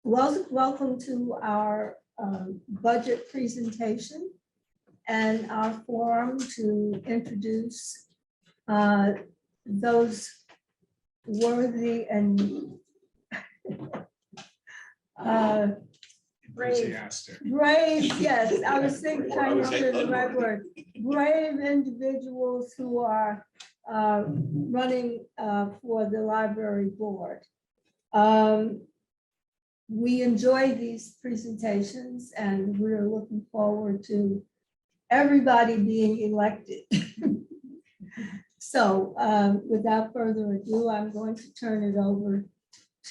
Welcome to our budget presentation and our forum to introduce those worthy and brave, yes, I was trying to say the right word, brave individuals who are running for the library board. We enjoy these presentations and we're looking forward to everybody being elected. So without further ado, I'm going to turn it over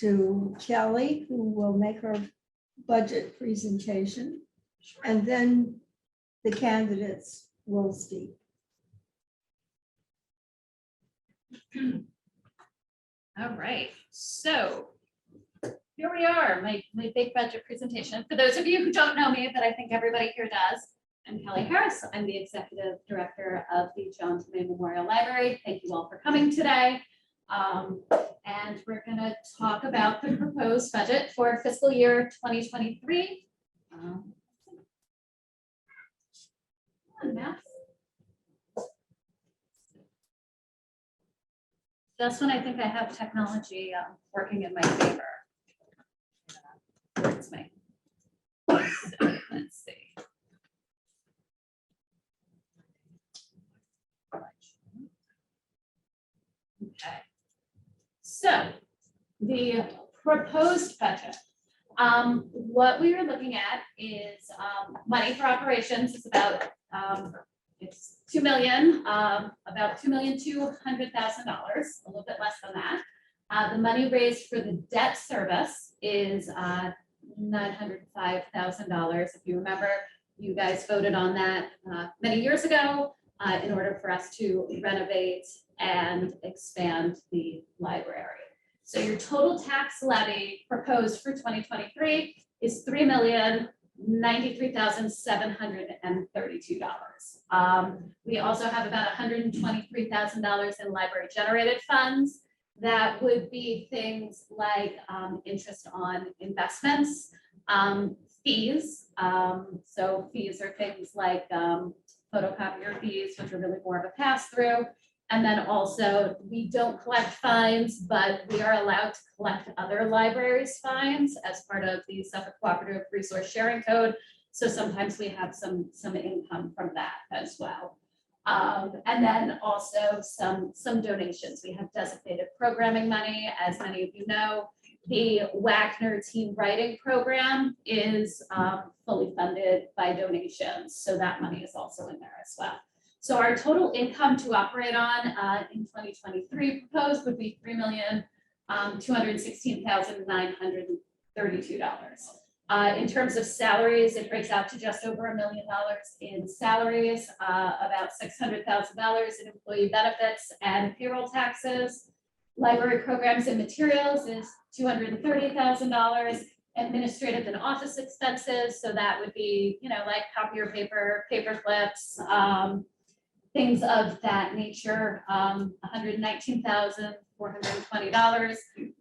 to Kelly, who will make her budget presentation, and then the candidates will speak. All right, so here we are, my big budget presentation. For those of you who don't know me, but I think everybody here does, I'm Kelly Harris. I'm the Executive Director of the John Jermain Memorial Library. Thank you all for coming today. And we're going to talk about the proposed budget for fiscal year 2023. Just when I think I have technology working in my favor. Where's my, so, let's see. Okay. So the proposed budget, what we are looking at is money for operations is about it's $2 million, about $2,200,000, a little bit less than that. The money raised for the debt service is $905,000. If you remember, you guys voted on that many years ago in order for us to renovate and expand the library. So your total tax levy proposed for 2023 is $3,093,732. We also have about $123,000 in library generated funds. That would be things like interest on investments, fees. So fees are things like photocopier fees, which are really more of a pass through. And then also we don't collect fines, but we are allowed to collect other libraries' fines as part of the Suffolk Cooperative Resource Sharing Code. So sometimes we have some income from that as well. And then also some donations. We have designated programming money. As many of you know, the Wagner Teen Writing Program is fully funded by donations. So that money is also in there as well. So our total income to operate on in 2023 proposed would be $3,216,932. In terms of salaries, it breaks out to just over $1 million in salaries, about $600,000 in employee benefits and payroll taxes. Library programs and materials is $230,000. Administrative and office expenses, so that would be, you know, like copier paper, paper clips, things of that nature. $119,420.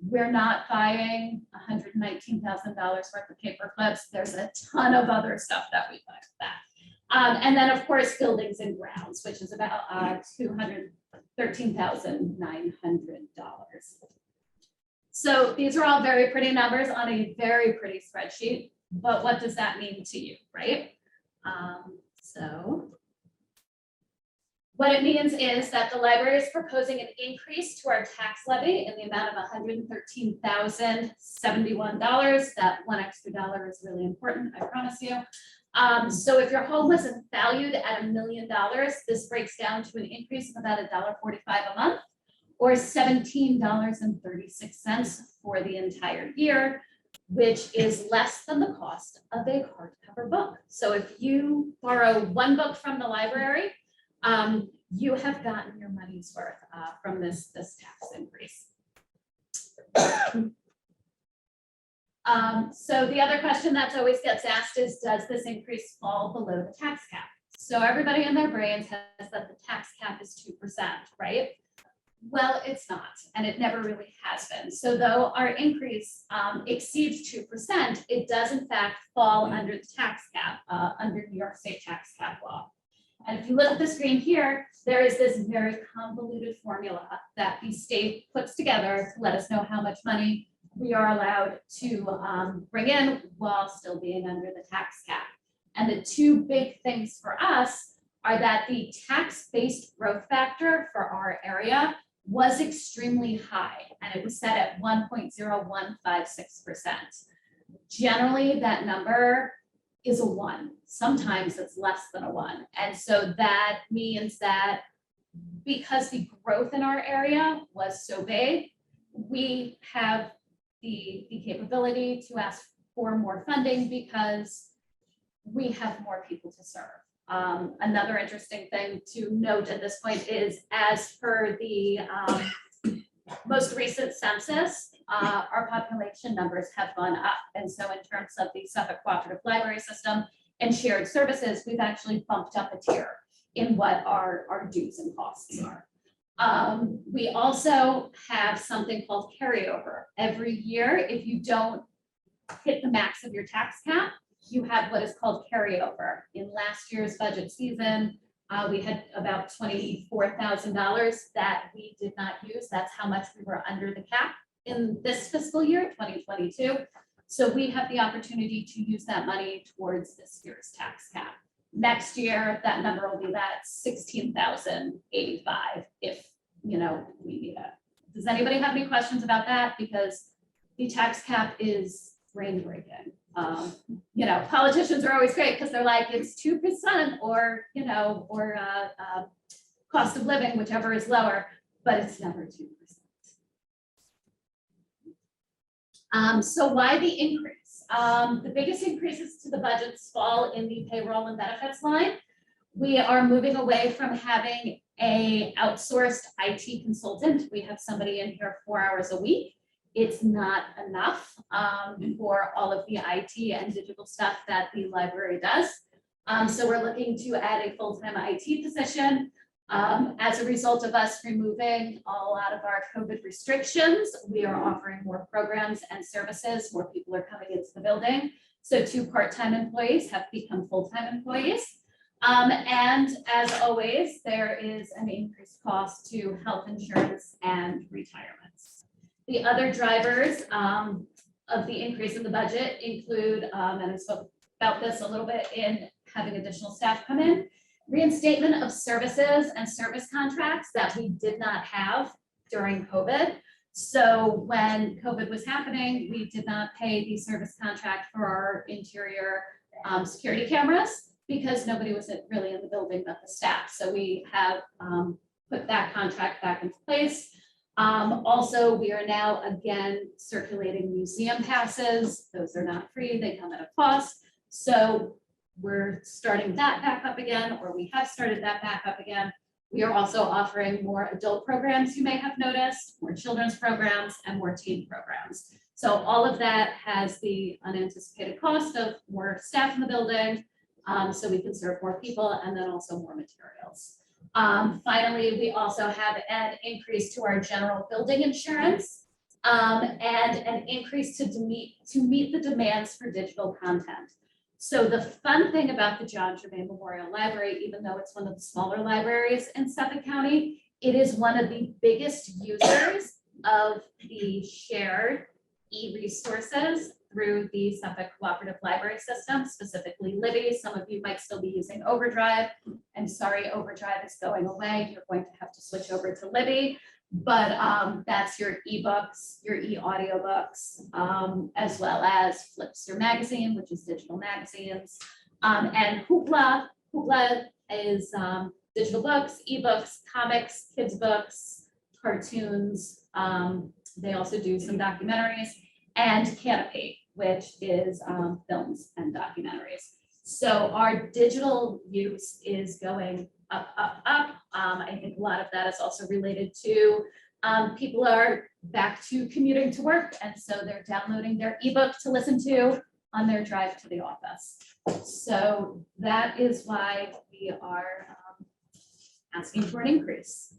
We're not buying $119,000 worth of paper clips. There's a ton of other stuff that we buy with that. And then of course, buildings and grounds, which is about $213,900. So these are all very pretty numbers on a very pretty spreadsheet, but what does that mean to you, right? So what it means is that the library is proposing an increase to our tax levy in the amount of $113,071. That one extra dollar is really important, I promise you. So if your home was valued at $1 million, this breaks down to an increase of about $1.45 a month, or $17.36 for the entire year, which is less than the cost of a hardcover book. So if you borrow one book from the library, you have gotten your money's worth from this tax increase. So the other question that's always gets asked is, does this increase fall below the tax cap? So everybody in their brains has that the tax cap is 2%, right? Well, it's not, and it never really has been. So though our increase exceeds 2%, it does in fact fall under the tax cap, under New York State tax cap law. And if you look at the screen here, there is this very convoluted formula that the state puts together to let us know how much money we are allowed to bring in while still being under the tax cap. And the two big things for us are that the tax-based growth factor for our area was extremely high, and it was set at 1.0156%. Generally, that number is a 1. Sometimes it's less than a 1. And so that means that because the growth in our area was so big, we have the capability to ask for more funding because we have more people to serve. Another interesting thing to note at this point is, as per the most recent census, our population numbers have gone up. And so in terms of the Suffolk Cooperative Library System and shared services, we've actually bumped up a tier in what our dues and costs are. We also have something called carryover. Every year, if you don't hit the max of your tax cap, you have what is called carryover. In last year's budget season, we had about $24,000 that we did not use. That's how much we were under the cap in this fiscal year, 2022. So we have the opportunity to use that money towards this year's tax cap. Next year, that number will be that $16,085 if we need it. Does anybody have any questions about that? Because the tax cap is brain breaking. Politicians are always great because they're like, it's 2% or cost of living, whichever is lower, but it's never 2%. So why the increase? The biggest increases to the budgets fall in the payroll and benefits line. We are moving away from having a outsourced IT consultant. We have somebody in here 4 hours a week. It's not enough for all of the IT and digital stuff that the library does. So we're looking to add a full-time IT position. As a result of us removing a lot of our COVID restrictions, we are offering more programs and services. More people are coming into the building. So 2 part-time employees have become full-time employees. And as always, there is an increased cost to health insurance and retirements. The other drivers of the increase in the budget include, and I spoke about this a little bit in having additional staff come in, reinstatement of services and service contracts that we did not have during COVID. So when COVID was happening, we did not pay the service contract for our interior security cameras because nobody was really in the building but the staff. So we have put that contract back into place. Also, we are now again circulating museum passes. Those are not free, they come at a cost. So we're starting that back up again, or we have started that back up again. We are also offering more adult programs, you may have noticed, more children's programs and more teen programs. So all of that has the unanticipated cost of more staff in the building, so we can serve more people, and then also more materials. Finally, we also have an increase to our general building insurance and an increase to meet the demands for digital content. So the fun thing about the John Jermain Memorial Library, even though it's one of the smaller libraries in Suffolk County, it is one of the biggest users of the shared e-resources through the Suffolk Cooperative Library System, specifically Libby. Some of you might still be using Overdrive. I'm sorry, Overdrive is going away. You're going to have to switch over to Libby. But that's your ebooks, your e-audiobooks, as well as Flipster Magazine, which is digital magazines, and Hoopla. Hoopla is digital books, ebooks, comics, kids books, cartoons. They also do some documentaries, and Canopy, which is films and documentaries. So our digital use is going up, up, up. I think a lot of that is also related to people are back to commuting to work, and so they're downloading their ebook to listen to on their drive to the office. So that is why we are asking for an increase.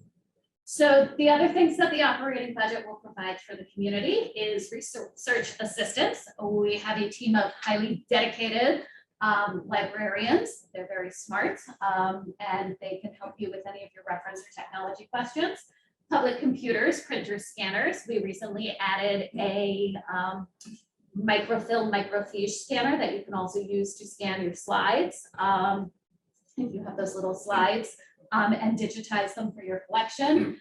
So the other things that the operating budget will provide for the community is research assistance. We have a team of highly dedicated librarians. They're very smart, and they can help you with any of your reference or technology questions. Public computers, printers, scanners. We recently added a microfilm, microfiche scanner that you can also use to scan your slides. If you have those little slides, and digitize them for your collection.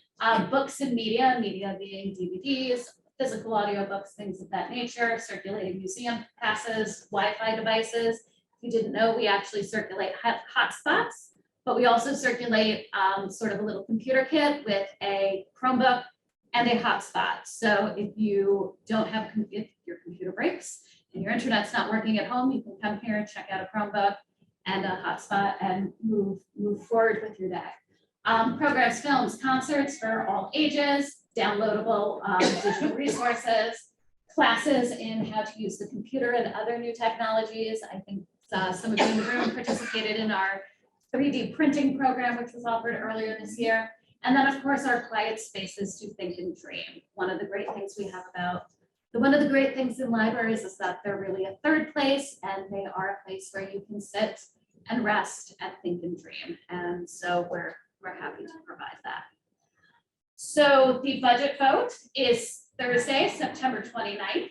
Books and media being DVDs, physical audio books, things of that nature, circulating museum passes, Wi-Fi devices. If you didn't know, we actually circulate hotspots, but we also circulate sort of a little computer kit with a Chromebook and a hotspot. So if you don't have, if your computer breaks and your internet's not working at home, you can come here and check out a Chromebook and a hotspot and move forward with your day. Programs, films, concerts for all ages, downloadable digital resources, classes in how to use the computer and other new technologies. I think some of you in the room participated in our 3D printing program, which was offered earlier this year. And then of course, our quiet spaces to think and dream. One of the great things in libraries is that they're really a third place, and they are a place where you can sit and rest and think and dream. And so we're happy to provide that. So the budget vote is Thursday, September 29th.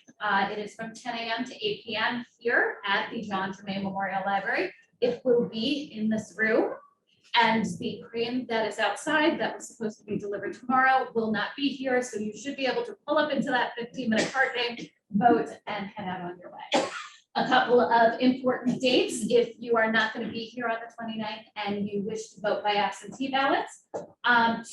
It is from 10 a.m. to 8 p.m. here at the John Jermain Memorial Library. It will be in this room, and the crane that is outside that was supposed to be delivered tomorrow will not be here. So you should be able to pull up into that 15-minute parking, vote, and head out on your way. A couple of important dates. If you are not going to be here on the 29th and you wish to vote by absentee ballots,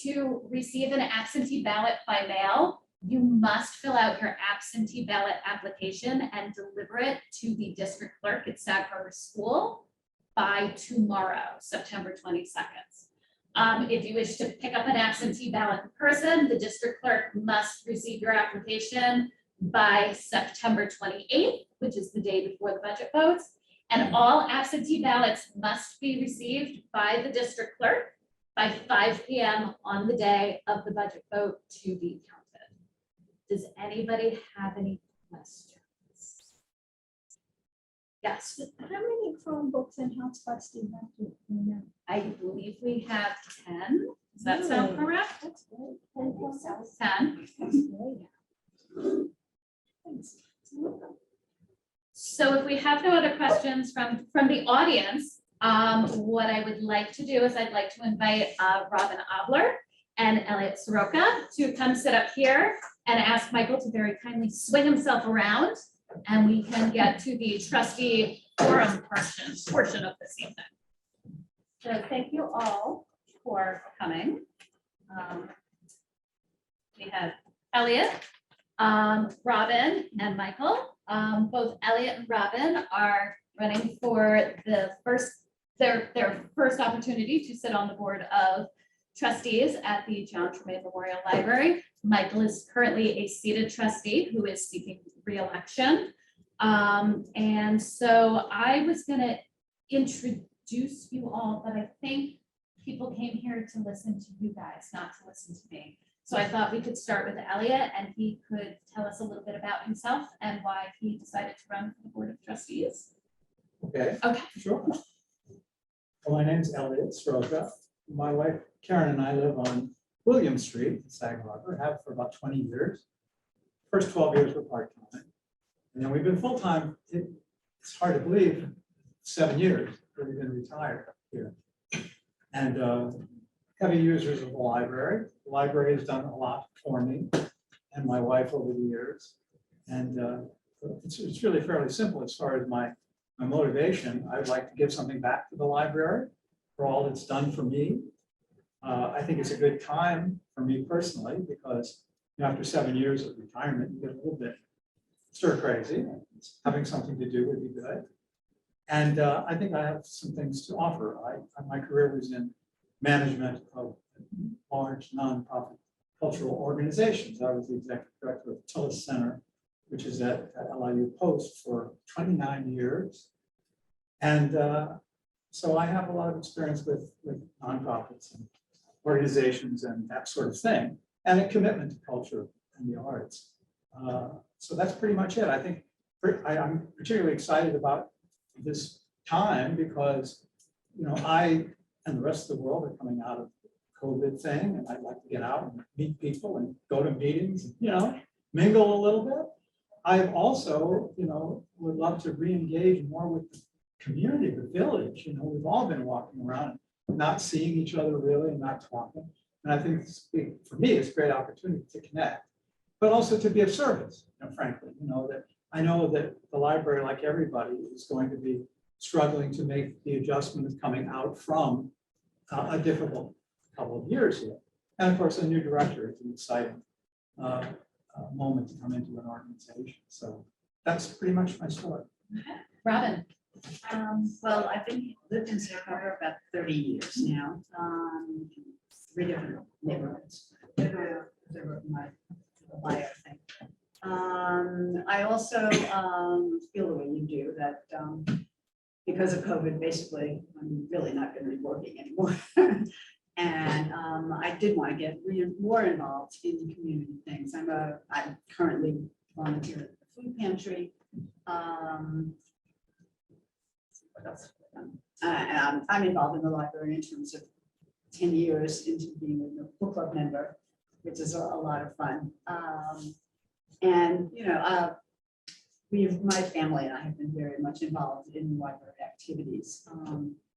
to receive an absentee ballot by mail, you must fill out your absentee ballot application and deliver it to the district clerk at Sag Harbor School by tomorrow, September 22nd. If you wish to pick up an absentee ballot in person, the district clerk must receive your application by September 28th, which is the day before the budget votes. And all absentee ballots must be received by the district clerk by 5 p.m. on the day of the budget vote to be counted. Does anybody have any questions? Yes. How many Chromebooks and hotspots do you have to remember? I believe we have 10. Does that sound Really? correct? That's great. 10. That's great. Thanks. So if we have no other questions from the audience, what I would like to do is I'd like to invite Robyn Obler and Elliott Sroka to come sit up here and ask Michael to very kindly swing himself around, and we can get to the trustee forum portion of this evening. So thank you all for coming. We have Elliott, Robyn, and Michael. Both Elliott and Robyn are running for their first opportunity to sit on the board of trustees at the John Jermain Memorial Library. Michael is currently a seated trustee who is seeking re-election. And so I was going to introduce you all, but I think people came here to listen to you guys, not to listen to me. So I thought we could start with Elliott, and he could tell us a little bit about himself and why he decided to run for the Board of Trustees. Okay. Okay. Sure. Well, my name's Elliott Sroka. My wife Karen and I live on William Street in Sag Harbor, have for about 20 years. First 12 years were part-time. And then we've been full-time, it's hard to believe, 7 years that we've been retired here. And heavy users of the library. The library has done a lot for me and my wife over the years. And it's really fairly simple as far as my motivation. I'd like to give something back to the library for all it's done for me. I think it's a good time for me personally because after 7 years of retirement, you get a little bit stir crazy. Having something to do would be good. And I think I have some things to offer. My career was in management of large nonprofit cultural organizations. I was the executive director of Tillis Center, which is at LIU Post for 29 years. And so I have a lot of experience with nonprofits and organizations and that sort of thing, and a commitment to culture and the arts. So that's pretty much it. I think I'm particularly excited about this time because, you know, I and the rest of the world are coming out of COVID thing, and I'd like to get out and meet people and go to meetings, and, you know, mingle a little bit. I've also, you know, would love to re-engage more with the community, the village. You know, we've all been walking around, not seeing each other really and not talking. And I think for me, it's a great opportunity to connect, but also to be of service, you know, frankly, you know, that I know that the library, like everybody, is going to be struggling to make the adjustments coming out from a difficult couple of years here. And of course, a new director, it's an exciting moment to come into an organization. So that's pretty much my story. Robyn. Well, I've lived in Sroka about 30 years now, 3 different neighborhoods. My bio thing. I also feel the way you do that because of COVID, basically, I'm really not going to be working anymore. And I did want to get more involved in community things. I'm currently volunteer at the food pantry. What else? I'm involved in the library in terms of 10 years into being a book club member, which is a lot of fun. And you know, my family and I have been very much involved in library activities.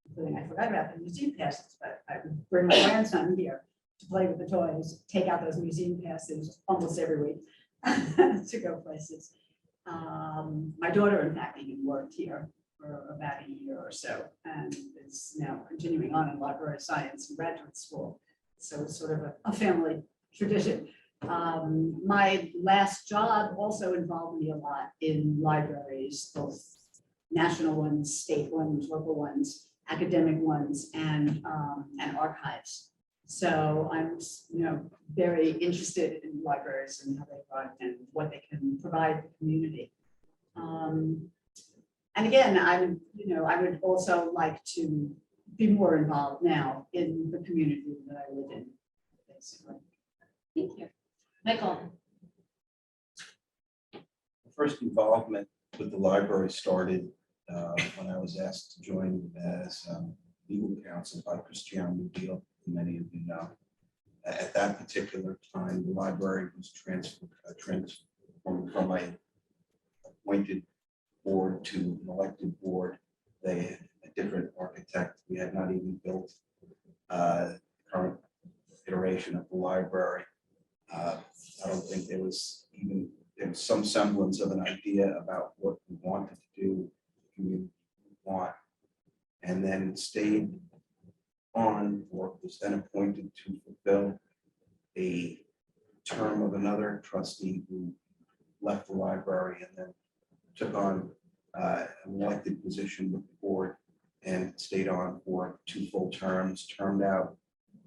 Including, I forgot about the museum passes, but I would bring my grandson here to play with the toys, take out those museum passes almost every week to go places. My daughter, in fact, even worked here for about a year or so, and is now continuing on in library science and graduate school. So it's sort of a family tradition. My last job also involved me a lot in libraries, both national ones, state ones, local ones, academic ones, and archives. So I'm, you know, very interested in libraries and how they run and what they can provide the community. And again, I would also like to be more involved now in the community that I live in, basically. Thank you. Michael. The first involvement with the library started when I was asked to join as legal counsel by Christian Deal, who many of you know. At that particular time, the library was transformed from a appointed board to an elected board. They had a different architect. We had not even built current iteration of the library. I don't think there was some semblance of an idea about what we wanted to do, the community want, and then stayed on, or was then appointed to fulfill a term of another trustee who left the library and then took on an elected position with the board and stayed on for 2 full terms, termed out,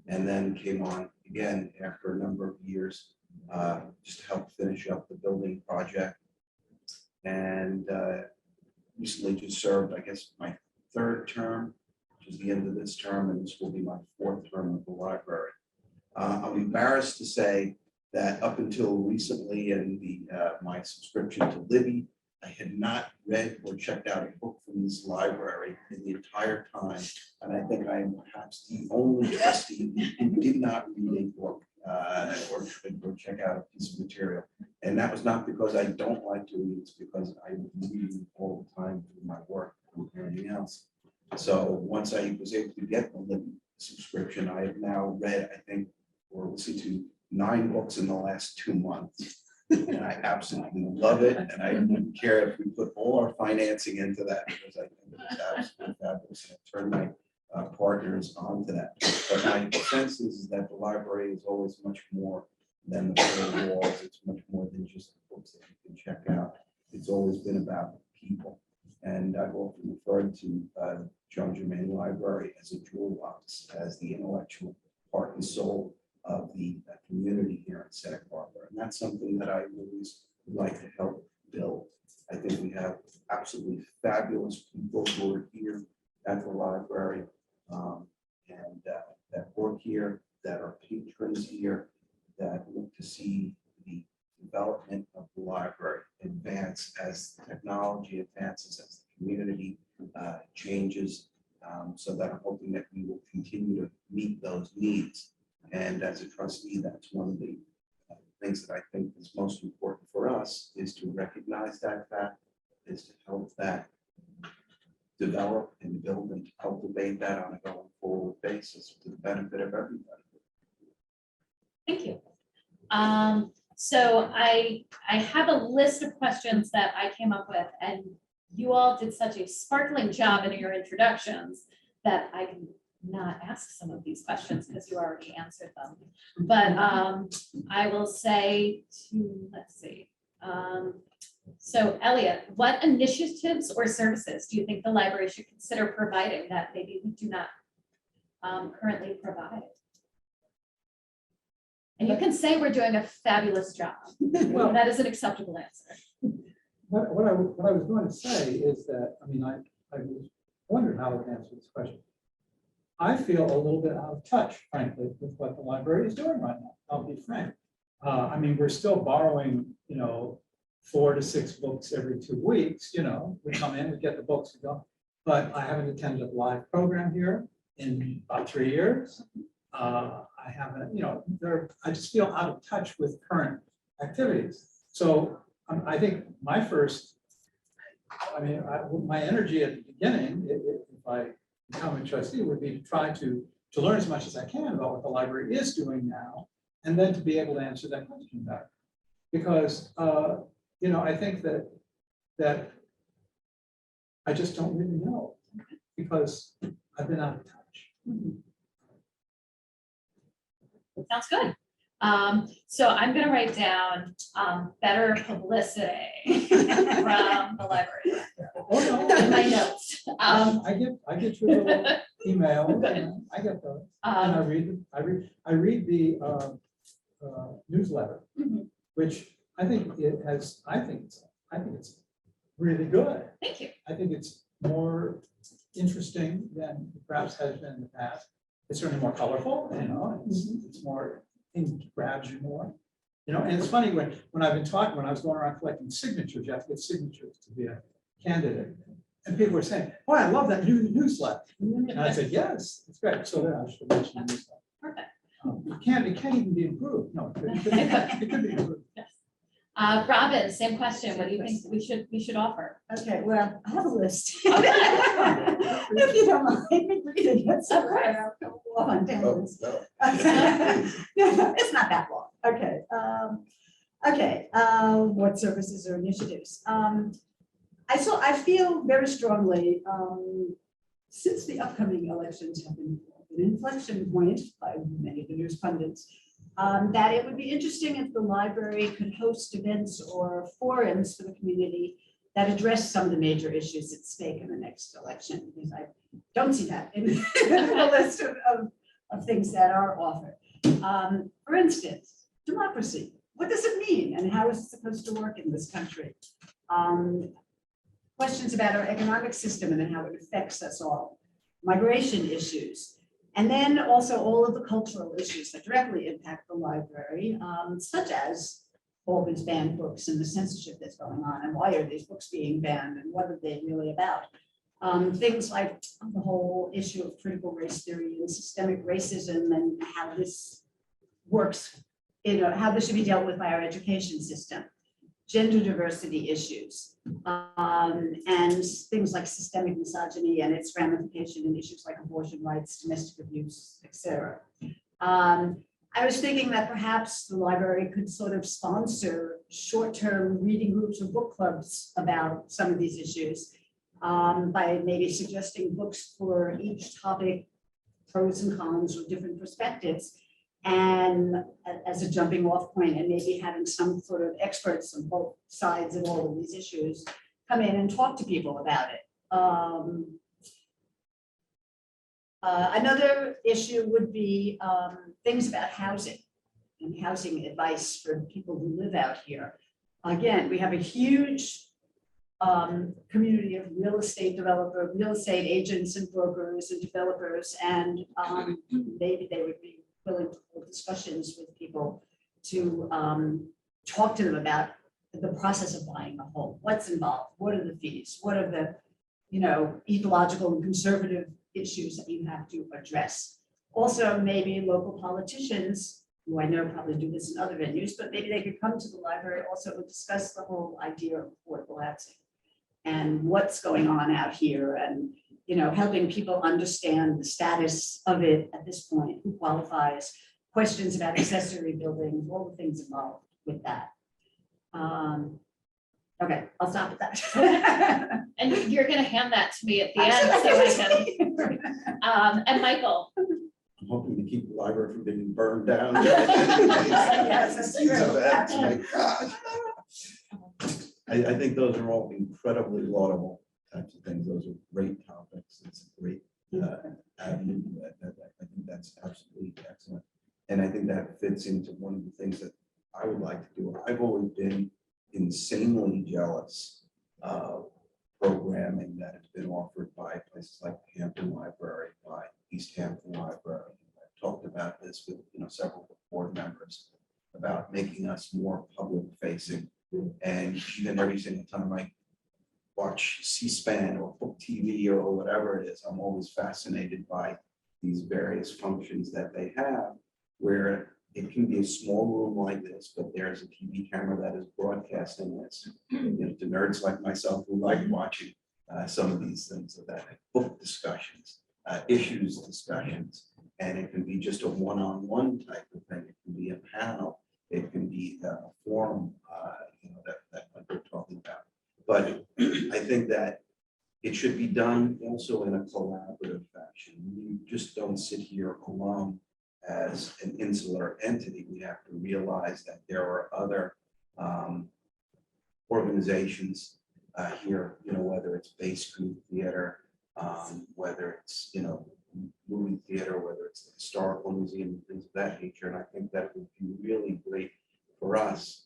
and then came on again after a number of years just to help finish up the building project. And recently just served, I guess, my 3rd term, which is the end of this term, and this will be my 4th term of the library. I'm embarrassed to say that up until recently in my subscription to Libby, I had not read or checked out a book from this library in the entire time. And I think I am perhaps the only trustee who did not read a book or check out a piece of material. And that was not because I don't like to read, it's because I read all the time through my work and everything else. So once I was able to get the Libby subscription, I have now read, I think, or listened to 9 books in the last 2 months. And I absolutely love it. And I wouldn't care if we put all our financing into that, because I think it's absolutely fabulous. I turn my partners onto that. But my sense is that the library is always much more than the 4 walls. It's much more than just the books that you can check out. It's always been about people. And I've often referred to John Jermain Library as a jewel box, as the intellectual heart and soul of the community here in Santa Barbara. And that's something that I always would like to help build. I think we have absolutely fabulous people who are here at the library and that work here, that are patrons here that look to see the development of the library advance as technology advances, as the community changes, so that I'm hoping that we will continue to meet those needs. And as a trustee, that's one of the things that I think is most important for us, is to recognize that fact, is to help that develop and build and cultivate that on a going forward basis to the benefit of everybody. Thank you. So I have a list of questions that I came up with, and you all did such a sparkling job in your introductions that I can not ask some of these questions because you already answered them. But I will say to, let's see. So Elliott, what initiatives or services do you think the library should consider providing that maybe we do not currently provide? And you can say we're doing a fabulous job. Well, That is an acceptable answer. what I was going to say is that, I mean, I was wondering how to answer this question. I feel a little bit out of touch, frankly, with what the library is doing right now. I'll be frank. I mean, we're still borrowing, 4 to 6 books every 2 weeks. We come in, we get the books, we go. But I haven't attended a live program here in about 3 years. I haven't, I just feel out of touch with current activities. So I think my energy at the beginning, if I become a trustee, would be to try to learn as much as I can about what the library is doing now, and then to be able to answer that question better. Because, I think that I just don't really know, because I've been out of touch. Sounds good. So I'm gonna write down better publicity from the library Oh, in my no. notes. I get your little email, I get those, and I read the newsletter, Mhm. which I think it's really good. Thank you. I think it's more interesting than perhaps has been in the past. It's certainly more colorful, it's more, things grabs you more. And it's funny when I've been talking, when I was going around collecting signatures, you have to get signatures to be a candidate. And people were saying, "Oh, I love that new newsletter." And I said, "Yes, it's great." So then I should mention the newsletter. Perfect. It can't even be improved. No, it could be improved. Yes. Robyn, same question. What do you think we should offer? Okay, well, I have a list. Okay. If you don't mind reading it. Of course. On down Oh, this. no. No, it's not that long. Okay. What services or initiatives? I feel very strongly, since the upcoming elections have been an inflection point by many of the news pundits, that it would be interesting if the library could host events or forums for the community that address some of the major issues at stake in the next election, because I don't see that in the list of things that are offered. For instance, democracy. What does it mean, and how is it supposed to work in this country? Questions about our economic system and then how it affects us all. Migration issues. And then also all of the cultural issues that directly impact the library, such as all these banned books and the censorship that's going on, and why are these books being banned, and what are they really about? Things like the whole issue of critical race theory and systemic racism, and how this works, how this should be dealt with by our education system. Gender diversity issues, and things like systemic misogyny and its ramification in issues like abortion rights, domestic abuse, etc. I was thinking that perhaps the library could sort of sponsor short-term reading groups or book clubs about some of these issues, by maybe suggesting books for each topic, pros and cons or different perspectives, and as a jumping off point, and maybe having some sort of experts on both sides of all of these issues come in and talk to people about it. Another issue would be things about housing and housing advice for people who live out here. Again, we have a huge community of real estate agents and brokers and developers, and maybe they would be willing to hold discussions with people to talk to them about the process of buying a home. What's involved? What are the fees? What are the, ecological and conservative issues that you have to address? Also, maybe local politicians, who I know probably do this in other venues, but maybe they could come to the library also to discuss the whole idea of affordable housing and what's going on out here, and helping people understand the status of it at this point, who qualifies, questions about accessory buildings, all the things involved with that. Okay, I'll stop at that. And you're gonna hand that to me at the end, so I can, and Michael, I'm hoping to keep the library from being burned down. Yes, that's true. So that's my gosh. I think those are all incredibly laudable types of things. Those are great topics. It's a great avenue. I think that's absolutely excellent. And I think that fits into one of the things that I would like to do. I've always been insanely jealous of programming that has been offered by places like Hampton Library, by East Hampton Library. I've talked about this with several board members about making us more public facing. And even every single time I watch C-SPAN or Book TV or whatever it is, I'm always fascinated by these various functions that they have, where it can be a small room like this, but there's a TV camera that is broadcasting this. To nerds like myself who like watching some of these things, of that book discussions, issues discussions, and it can be just a one-on-one type of thing. It can be a panel. It can be a forum, that we're talking about. But I think that it should be done also in a collaborative fashion. You just don't sit here alone as an insular entity. We have to realize that there are other organizations here, whether it's Base Group Theater, whether it's, movie theater, whether it's the historical museum, and things of that nature. And I think that would be really great for us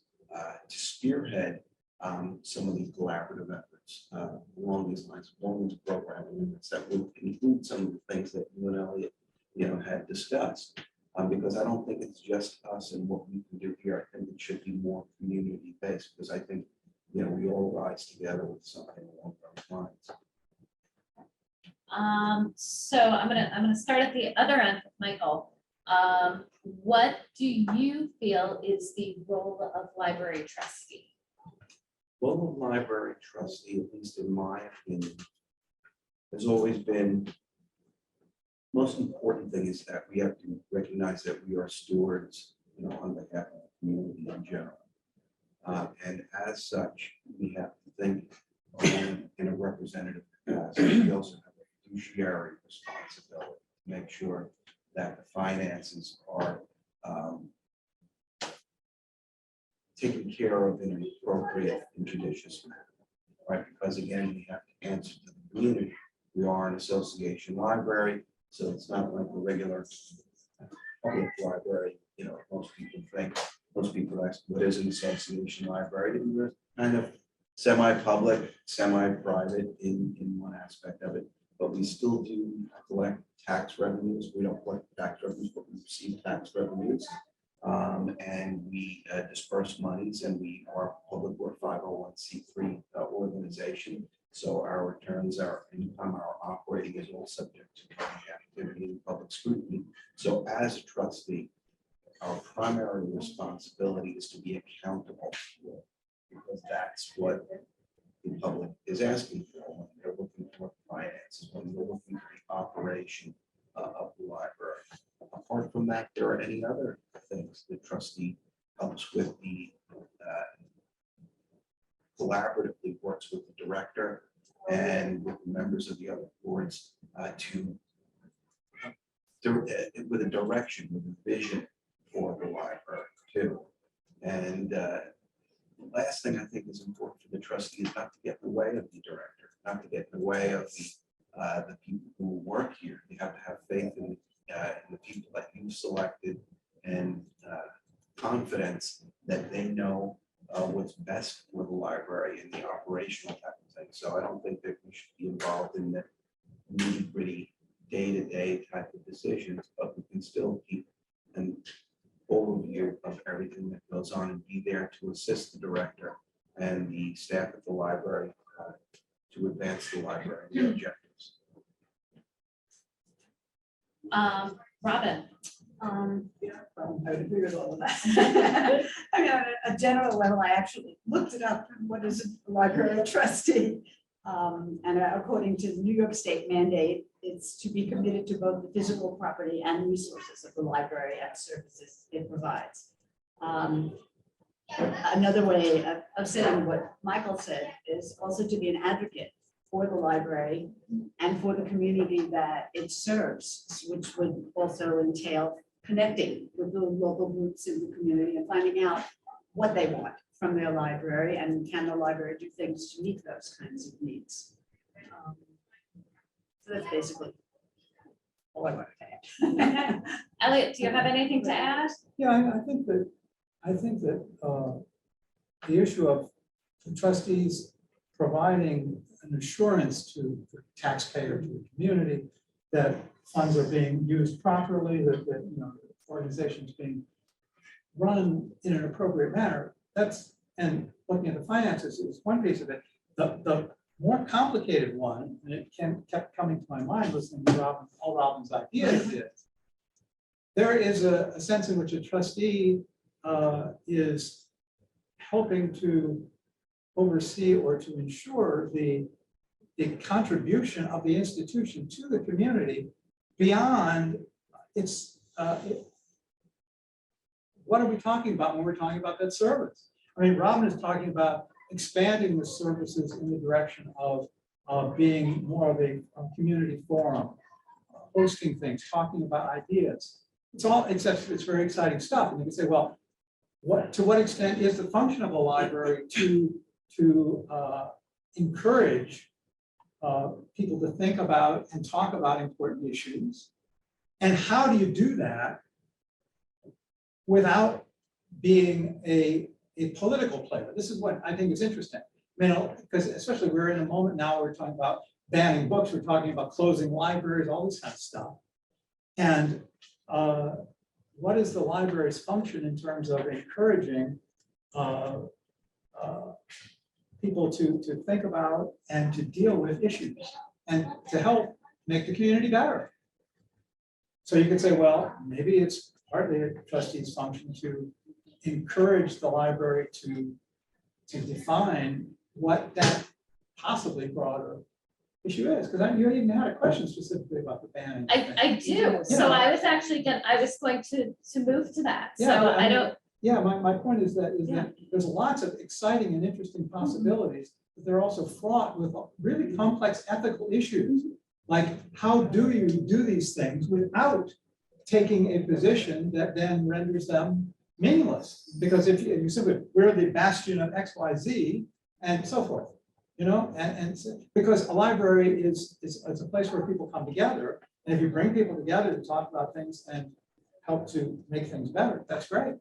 to spearhead some of these collaborative efforts along these lines, along these programming units that would include some of the things that you and Elliott, had discussed. Because I don't think it's just us and what we can do here. I think it should be more community based, because I think, we all rise together with something along those lines. so I'm gonna start at the other end with Michael. What do you feel is the role of library trustee? Well, the library trustee, at least in my opinion, has always been, most important thing is that we have to recognize that we are stewards, on behalf of the community in general. And as such, we have to think in a representative capacity. We also have a fiduciary responsibility to make sure that the finances are taken care of in an appropriate and judicious manner, right? Because again, we have to answer to the community. We are an association library, so it's not like a regular public library. Most people ask, what is an association library? And we're kind of semi-public, semi-private in one aspect of it, but we still do collect tax revenues. We don't collect tax revenues, but we receive tax revenues. And we disperse monies, and we are public, we're 501c3 organization. So our returns, our income, our operating is all subject to public activity and public scrutiny. So as a trustee, our primary responsibility is to be accountable, because that's what the public is asking for when they're looking for finances, when they're looking for the operation of the library. Apart from that, there are any other things the trustee helps with. The collaboratively works with the director and with the members of the other boards with a direction, with a vision for the library too. And the last thing I think is important for the trustee is not to get in the way of the director, not to get in the way of the people who work here. You have to have faith in the people that you've selected, and confidence that they know what's best for the library and the operational type of thing. So I don't think that we should be involved in the nitty-gritty day-to-day type of decisions, but we can still keep an an overview of everything that goes on and be there to assist the director and the staff at the library to advance the library and their objectives. Robyn. I would agree with all of that. I mean, on a general level, I actually looked it up, and what is a library trustee? And according to the New York State mandate, it's to be committed to both the physical property and resources of the library and services it provides. Another way of saying what Michael said is also to be an advocate for the library and for the community that it serves, which would also entail connecting with the local groups in the community and finding out what they want from their library and can the library do things to meet those kinds of needs. So that's basically all I want to add. Elliott, do you have anything to add? Yeah, I think that the issue of the trustees providing an assurance to the taxpayer, to the community, that funds are being used properly, that you know, the organization is being run in an appropriate manner. That's, and looking at the finances is one piece of it. The more complicated one, and it kept coming to my mind listening to all Robyn's ideas, is there is a sense in which a trustee is helping to oversee or to ensure the contribution of the institution to the community beyond its, what are we talking about when we're talking about that service? I mean, Robyn is talking about expanding the services in the direction of being more of a community forum, hosting things, talking about ideas. It's very exciting stuff. And you can say, well, to what extent is the function of a library to encourage people to think about and talk about important issues? And how do you do that without being a political player? This is what I think is interesting. You know, because especially we're in a moment now where we're talking about banning books, we're talking about closing libraries, all this kind of stuff. And what is the library's function in terms of encouraging people to think about and to deal with issues and to help make the community better? So you could say, well, maybe it's partly a trustee's function to encourage the library to define what that possibly broader issue is, because you even had a question specifically about the banning. I do. So I was actually I was going to move to that. Yeah, So but I don't. Yeah, my point is that Yeah. there's lots of exciting and interesting possibilities, but they're also fraught with really complex ethical issues. Like, how do you do these things without taking a position that then renders them meaningless? Because if you simply, we're the bastion of XYZ and so forth, you know, because a library is a place where people come together. And if you bring people together to talk about things and help to make things better, that's great.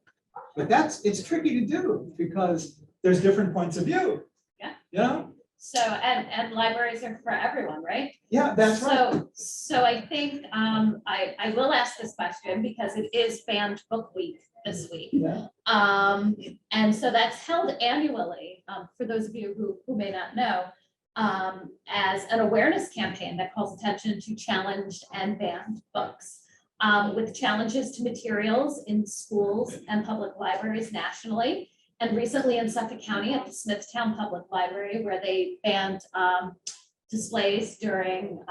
But it's tricky to do because there's different points of view. Yeah. You know? So, and libraries are for everyone, right? Yeah, that's right. So I think I will ask this question because it is Banned Book Week this week. Yeah. And so that's held annually, for those of you who may not know, as an awareness campaign that calls attention to challenged and banned books. With challenges to materials in schools and public libraries nationally, and recently in Suffolk County at the Smithtown Public Library, where they banned displays during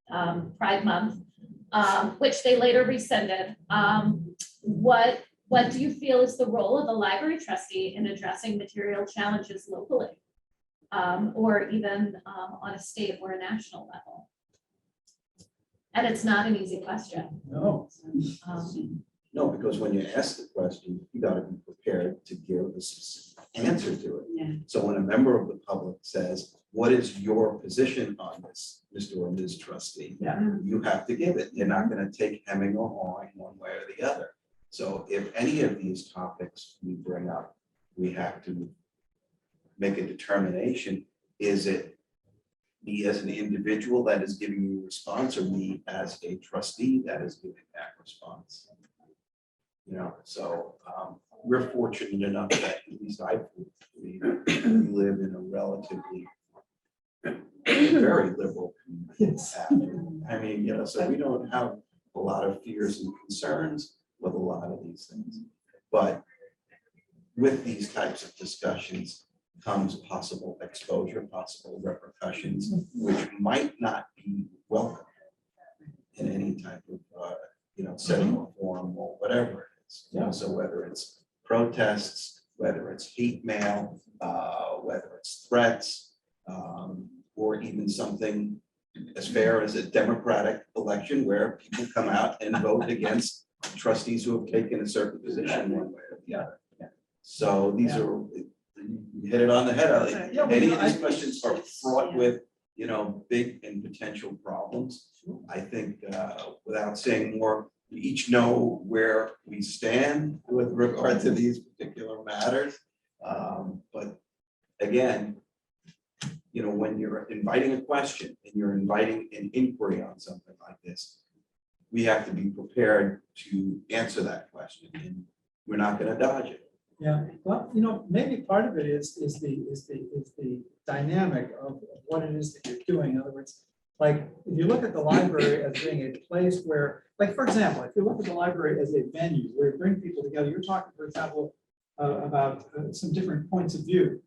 Pride Month, which they later rescinded. What do you feel is the role of a library trustee in addressing material challenges locally, or even on a state or a national level? And it's not an easy question. No. No, because when you ask the question, you got to be prepared to give a specific answer to it. Yeah. So when a member of the public says, what is your position on this, Mr. or Ms. Trustee? Yeah. You have to give it. You're not going to take hemming or hawing one way or the other. So if any of these topics we bring up, we have to make a determination. Is it me as an individual that is giving you a response, or me as a trustee that is giving that response? So we're fortunate enough that at least I believe we live in a relatively very liberal community. I mean, so we don't have a lot of fears and concerns with a lot of these things. But with these types of discussions comes possible exposure, possible repercussions, which might not be welcome in any type of, setting or forum or whatever it is. So whether it's protests, whether it's hate mail, whether it's threats, or even something as fair as a democratic election where people come out and vote against trustees who have taken a certain position one way or the other. So these are, you hit it on the head. Any of these questions are fraught with, big and potential problems. I think without saying more, we each know where we stand with regard to these particular matters. But again, when you're inviting a question and you're inviting an inquiry on something like this, we have to be prepared to answer that question, and we're not going to dodge it. Yeah, well, maybe part of it is the dynamic of what it is that you're doing. In other words, like if you look at the library as being a place where, like for example, if you look at the library as a venue where you bring people together, you're talking, for example, about some different points of view,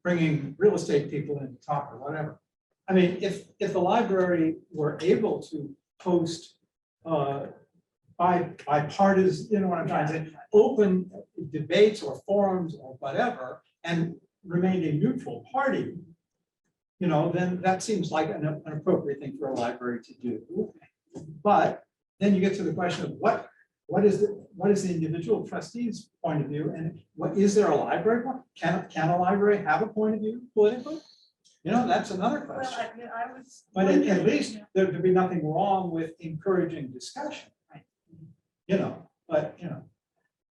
bringing real estate people in to talk or whatever. I mean, if the library were able to host bipartisan, what I'm trying to say, open debates or forums or whatever, and remained a neutral party, then that seems like an appropriate thing for a library to do. But then you get to the question of what is the individual trustee's point of view, and what is there a library point? Can a library have a point of view politically? That's another question. But at least there'd be nothing wrong with encouraging discussion. Well,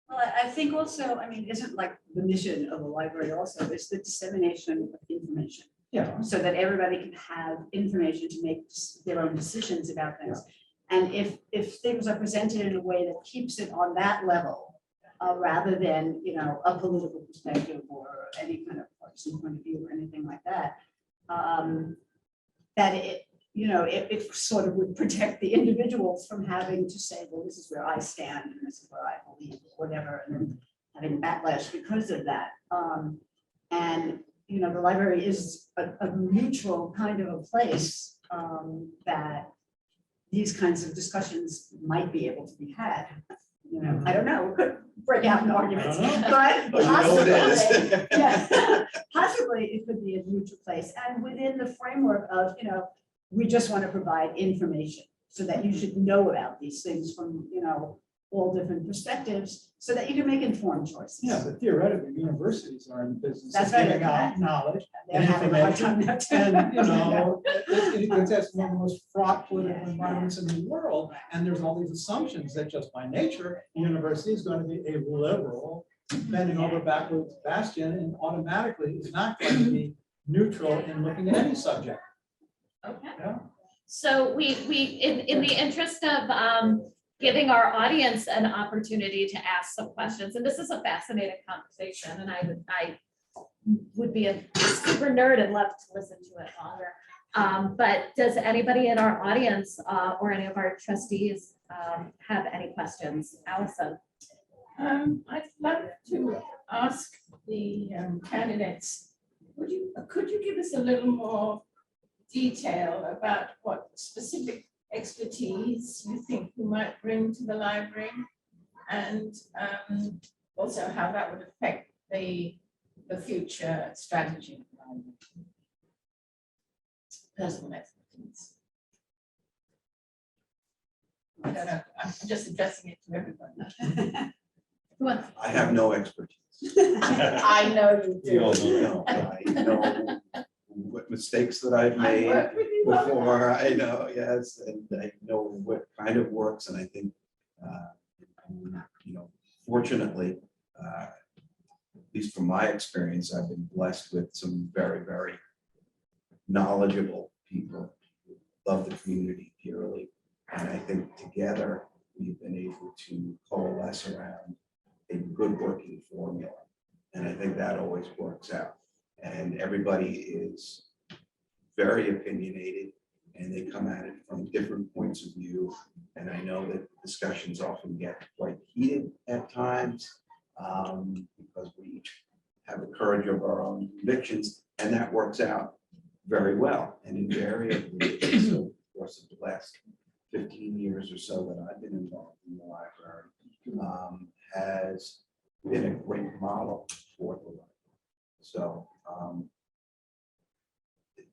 I think also, isn't like the mission of a library also is the dissemination of information. Yeah. So that everybody can have information to make their own decisions about things. And if things are presented in a way that keeps it on that level, rather than, a political perspective or any kind of partisan point of view or anything like that, that it sort of would protect the individuals from having to say, well, this is where I stand and this is where I believe, or whatever, and then having backlash because of that. And the library is a neutral kind of a place that these kinds of discussions might be able to be had. I don't know, we could break out in arguments, but possibly, possibly it could be a neutral place, and within the framework of, we just want to provide information so that you should know about these things from, all different perspectives, so that you can make informed choices. Yeah, but theoretically, universities are in the business That's of right, giving out knowledge They're and having a hard information. time now too. And that's one of the most fraught political environments in the world. And there's all these assumptions that just by nature, the university is going to be a liberal, bending over backwards bastion, and automatically is not going to be neutral in looking at any subject. Okay. Yeah. So we in the interest of giving our audience an opportunity to ask some questions, and this is a fascinating conversation, and I would be a super nerd and love to listen to it longer. But does anybody in our audience or any of our trustees have any questions? Allison. I'd love to ask the candidates, could you give us a little more detail about what specific expertise you think you might bring to the library, and also how that would affect the future strategy of the library? Personal expertise. I don't know, I'm just addressing it to everybody. I have no expertise. I know you do. I know what mistakes that I've I made work with you all the before. I know, yes, and I know what kind of works, and I think, fortunately, at least from my experience, I've been blessed with some very, very knowledgeable people who love the community dearly, and I think together we've been able to coalesce around that always works out. And everybody is very opinionated and they come at it from different points of view. And I know that discussions often get quite heated at times because we each have the courage of our own convictions, and that works out very well. And invariably, so of course of the last 15 years or so that I've been involved in the library, has been a great model for the library. So,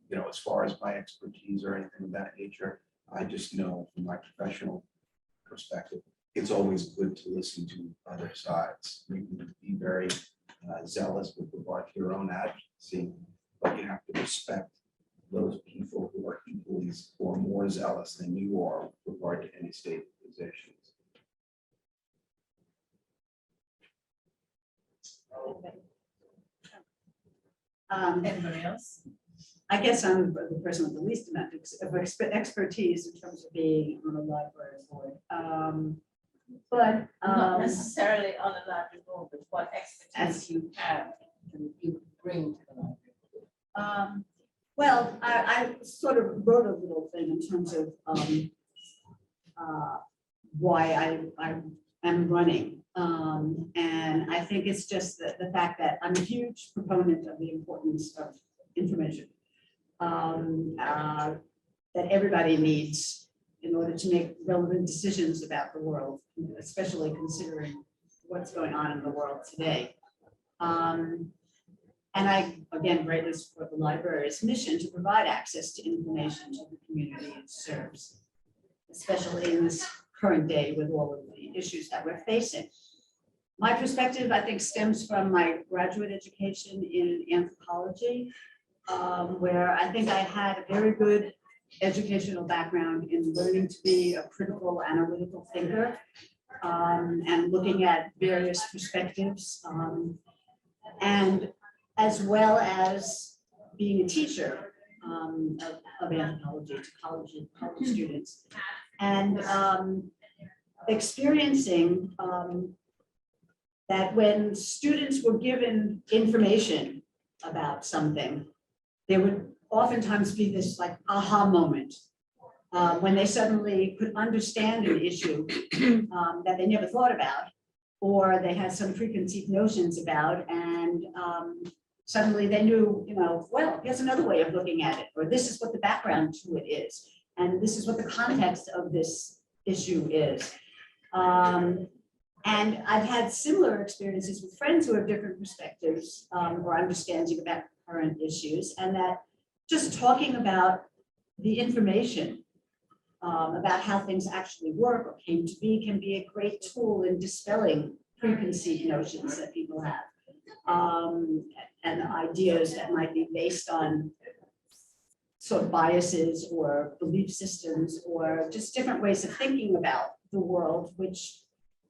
you know, as far as my expertise or anything of that nature, I just know from my professional perspective, it's always good to listen to other sides. You can be very zealous with regard to your own advocacy, but you have to respect those people who are equally or more zealous than you are with regard to any state positions. Anybody else? I guess I'm the person with the least amount of expertise in terms of being on a library board. But Not necessarily on a library board, but what expertise you have and you bring to the library. Well, I sort of wrote a little thing in terms of why I am running. And I think it's just the fact that I'm a huge proponent of the importance of information that everybody needs in order to make relevant decisions about the world, especially considering what's going on in the world today. And I, again, greatly support the library's mission to provide access to information to the community it serves, especially in this current day with all of the issues that we're facing. My perspective, I think, stems from my graduate education in anthropology, where I think I had a very good educational background in learning to be a critical analytical thinker and looking at various perspectives, and as well as being a teacher of anthropology to college students, and experiencing that when students were given information about something, there would oftentimes be this like aha moment when they suddenly could understand an issue that they never thought about, or they had some preconceived notions about, and suddenly they knew, you know, well, here's another way of looking at it, or this is what the background to it is, and this is what the context of this issue is. And I've had similar experiences with friends who have different perspectives or understanding about current issues, and that just talking about the information about how things actually work or came to be can be a great tool in dispelling preconceived notions that people have and ideas that might be based on sort of biases or belief systems or just different ways of thinking about the world, which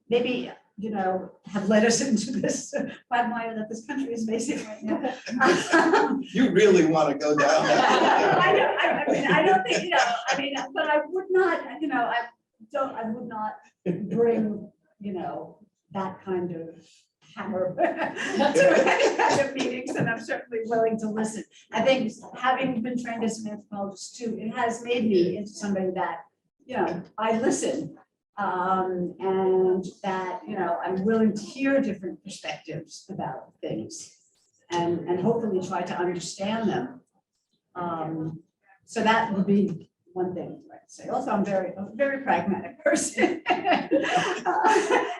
maybe, you know, have led us into this quagmire that this country is facing right now. You really want to go down that. I mean, I don't think, you know, I mean, but I would not, you know, I would not bring, you know, that kind of hammer to any kind of meetings, and I'm certainly willing to listen. I think having been trained as an anthropologist too, it has made me into somebody that, you know, I listen. And that, you know, I'm willing to hear different perspectives about things and hopefully try to understand them. So that would be one thing I'd say. Also, I'm a very pragmatic person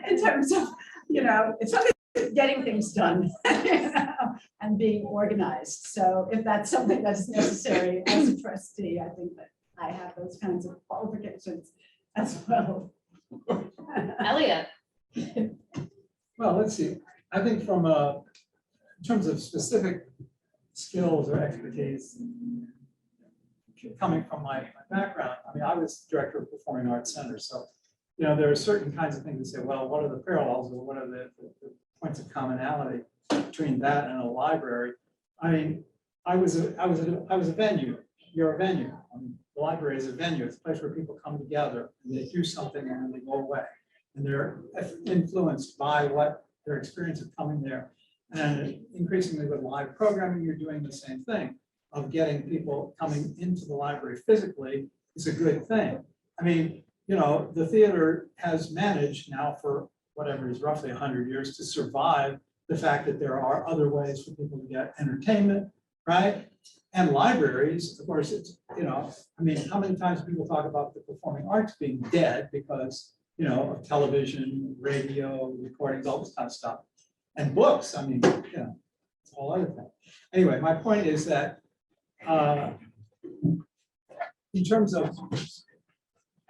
in terms of, you know, it's something getting things done you know, and being organized. So if that's something that's necessary as a trustee, I think that I have those kinds of qualifications as well. Elliott. Well, let's see. I think from in terms of specific skills or expertise, coming from my background, I mean, I was director of Performing Arts Center, so you know there are certain kinds of things that say, well, what are the parallels or what are the points of commonality between that and a library? I mean, I was a venue. You're a venue. The library is a venue. It's a place where people come together and they do something and then they go away. And they're influenced by what their experience of coming there And increasingly with live programming, you're doing the same thing of getting people coming into the library physically is a good thing. I mean, you know, the theater has managed now for whatever is roughly 100 years to survive the fact that there are other ways for people to get entertainment, right? And libraries, of course, it's, you know, I mean, how many times people talk about the performing arts being dead because, you know, of television, radio, recordings, all this kind of stuff. And books, I mean, you know, it's a whole other thing. Anyway, my point is that in terms of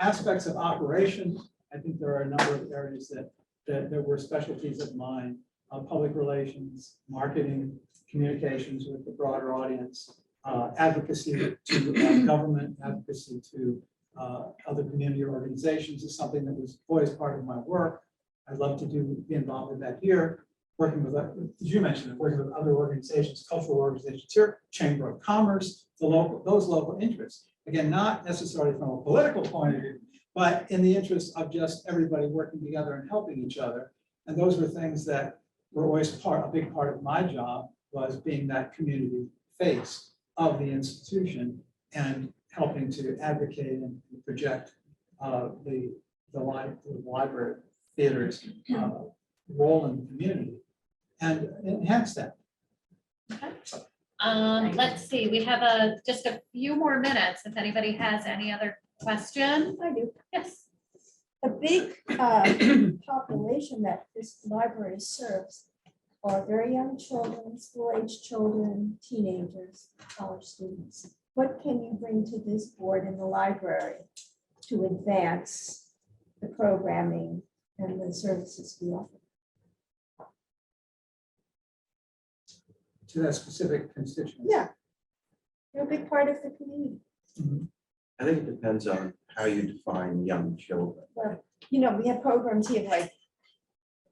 aspects of operation, I think there are a number of areas that were specialties of mine, public relations, marketing, communications with the broader audience, advocacy to government, advocacy to other community organizations is something that was always part of my work. I'd love to be involved in that here. Working with, as you mentioned, working with other organizations, cultural organizations here, Chamber of Commerce, those local interests. Again, not necessarily from a political point of view, but in the interest of just everybody working together and helping each other. And those were things that were always a big part of my job, was being that community face of the institution and helping to advocate and project the library theater's role in the community and enhance that. Let's see, we have just a few more minutes. If anybody has any other question. I do. Yes. A big population that this library serves are very young children, school-age children, teenagers, college students. What can you bring to this board in the library to advance the programming and the services we offer? To that specific constituency. Yeah, you're a big part of the community. I think it depends on how you define young children. But, you know, we have programs here like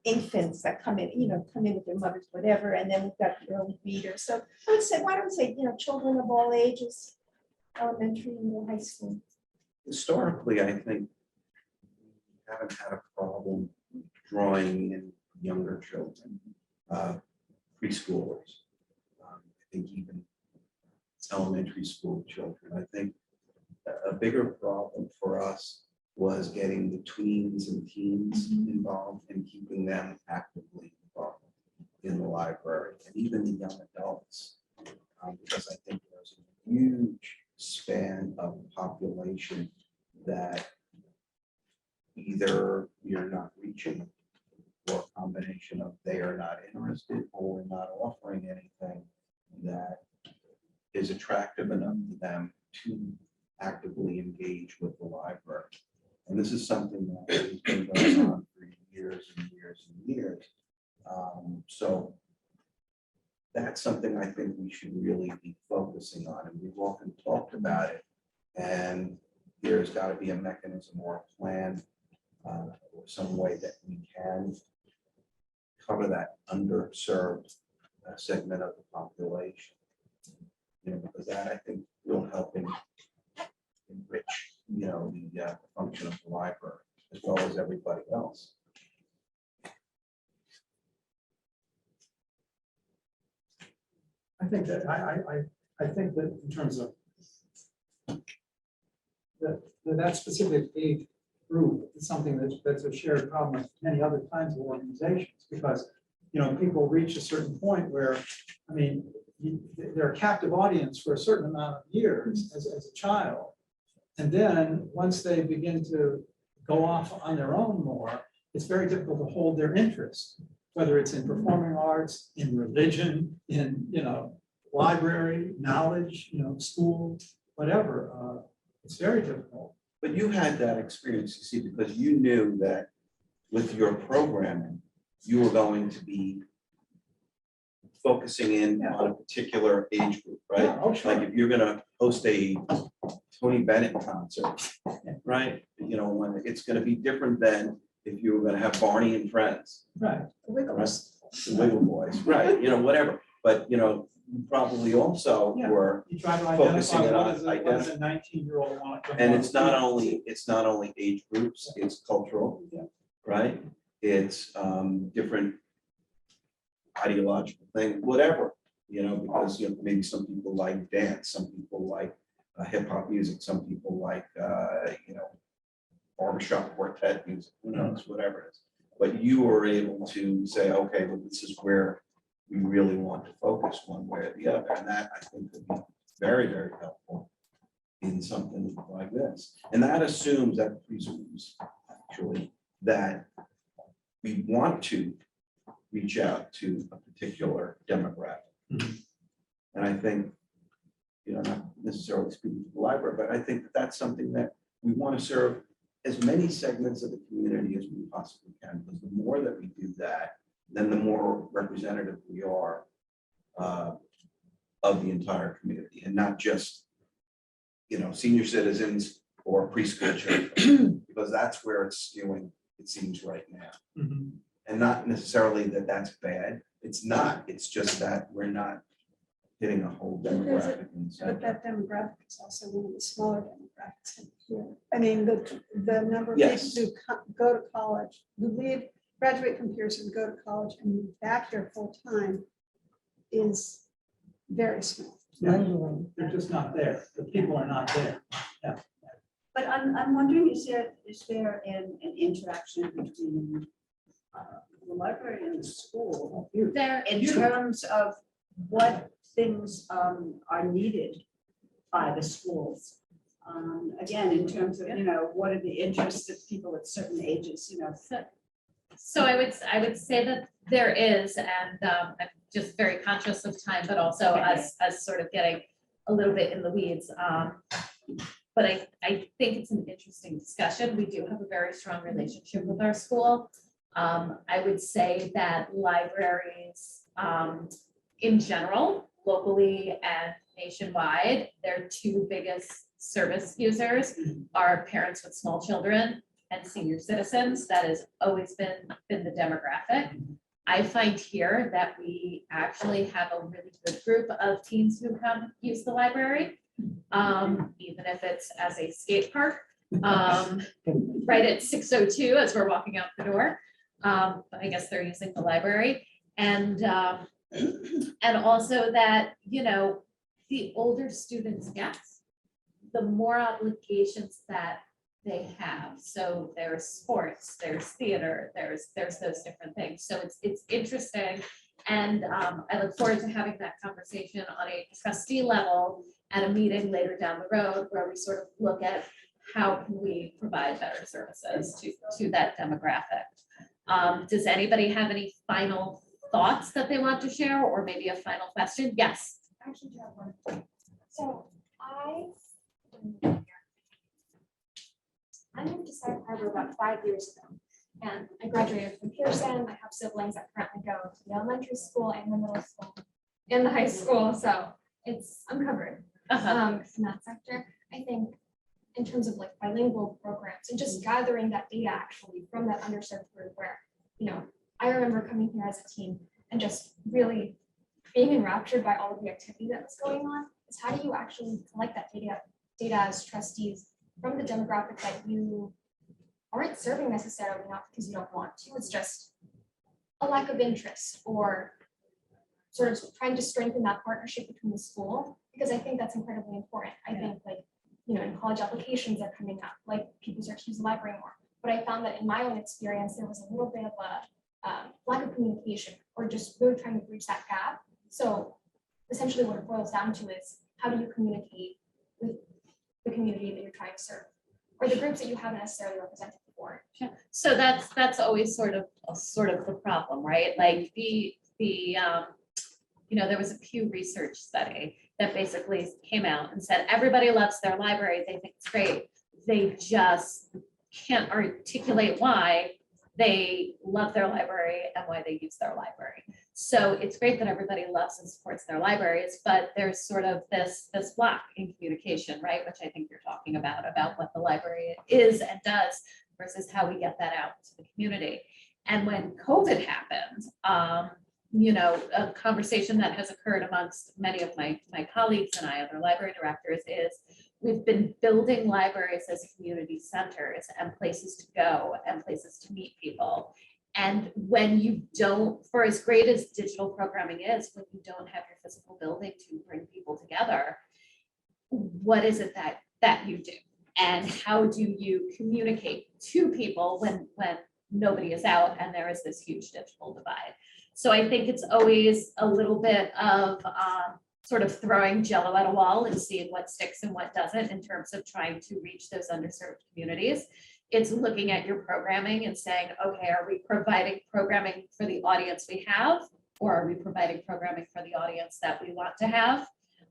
infants that come in, come in with their mothers, whatever, and then we've got the early readers. So I would say, why don't we say, children of all ages, elementary, middle, high school. Historically, I think we haven't had a problem drawing in younger children, preschoolers. I think even elementary school children. I think a bigger problem for us was getting the tweens and teens involved and keeping them actively involved in the library, and even the young adults, because I think there's a huge span of population that either you're not reaching, or a combination of they are not interested, or we're not offering anything that is attractive enough to them to actively engage with the library. And this is something that has been going on for years and years and years. So that's something I think we should really be focusing on, and we've often talked about it. And there's got to be a mechanism or a plan or some way that we can cover that underserved segment of the population. Because that I think will help enrich, the function of the library as well as everybody else. I think that I think that in terms of that specific age group is something that's a shared problem with many other kinds of organizations, because people reach a certain point where, I mean, they're a captive audience for a certain amount of years as a child. And then once they begin to go off on their own more, it's very difficult to hold their interest, whether it's in performing arts, in religion, in, library, knowledge, school, whatever. It's very difficult. But you had that experience, you see, because you knew that with your programming, you were going to be focusing in on a particular age group, right? Yeah, oh, sure. Like if you're gonna host a Tony Bennett concert, right? When it's gonna be different than if you were gonna have Barney and Friends. Right. The Wiggles. The Wiggle Boys, right, whatever. But, you probably also Yeah. were, You try to Focusing identify on what does a 19-year-old want to. and it's not only age groups, it's cultural, Yeah. right? It's different ideological thing, whatever, because, maybe some people like dance, some people like hip hop music, some people like, barbershop quartet music, who knows, whatever it is. But you were able to say, okay, well, this is where we really want to focus one way or the other. And that, I think, would be very, very helpful in something like this. And that presumes actually that we want to reach out to a particular demographic. And I think, not necessarily speaking to the library, but I think that that's something that we want to serve as many segments of the community as we possibly can, because the more that we do that, then the more representative we are of the entire community, and not just, senior citizens or preschool children, because that's where it's skewing, it seems right now. And not necessarily that that's bad. It's not. It's just that we're not hitting a whole demographic. But that demographic is also one of the smaller demographics here. I mean, the number of Yes. people who go to college, who leave, graduate from Pearson, go to college and move back here full time is very small. They're just not there. The people are not there. But I'm wondering, is there an interaction between the library and the school There, in terms of what things are needed by the schools? Again, in terms of, what are the interests of people at certain ages, so I would say that there is, and I'm just very conscious of time, but also us sort of getting a little bit in the weeds. But I think it's an interesting discussion. We do have a very strong relationship with our school. I would say that libraries in general, locally and nationwide, their two biggest service users are parents with small children and senior citizens. That has always been the demographic. I find here that we actually have a really good group of teens who come use the library, even if it's as a skate park, right at 6:02 as we're walking out the door. But I guess they're using the library. And also that, the older students get, the more obligations that they have. So there's sports, there's theater, there's those different things. So it's interesting. And I look forward to having that conversation on a trustee level at a meeting later down the road where we sort of look at how can we provide better services to that demographic. Does anybody have any final thoughts that they want to share, or maybe a final question? Yes. I actually do have one. So I moved to Sag Harbor about 5 years ago, and I graduated from Pearson. I have siblings that currently go to the elementary school and the middle school and the high school, so I'm covered in that sector. I think in terms of like bilingual programs and just gathering that data actually from that underserved group where, I remember coming here as a teen and just really being enraptured by all of the activity that was going on. Is how do you actually collect that data as trustees from the demographic that you aren't serving necessarily, not because you don't want to, it's just a lack of interest or sort of trying to strengthen that partnership between the school, because I think that's incredibly important. I think in college applications are coming up, like people start to use the library more. But I found that in my own experience, there was a little bit of a lack of communication or just really trying to bridge that gap. So essentially what it boils down to is how do you communicate with the community that you're trying to serve or the groups that you haven't necessarily represented before. So that's always sort of the problem, right? Like there was a Pew Research study that basically came out and said everybody loves their library. They think it's great. They just can't articulate why they love their library and why they use their library. So it's great that everybody loves and supports their libraries, but there's sort of this block in communication, right? Which I think you're talking about what the library is and does versus how we get that out to the community. And when COVID happened, a conversation that has occurred amongst many of my colleagues and I, other library directors, is we've been building libraries as community centers and places to go and places to meet people. And when you don't, for as great as digital programming is, when you don't have your physical building to bring people together, what is it that you do? And how do you communicate to people when nobody is out and there is this huge digital divide? So I think it's always a little bit of sort of throwing jello at a wall and seeing what sticks and what doesn't in terms of trying to reach those underserved communities. It's looking at your programming and saying, okay, are we providing programming for the audience we have, or are we providing programming for the audience that we want to have?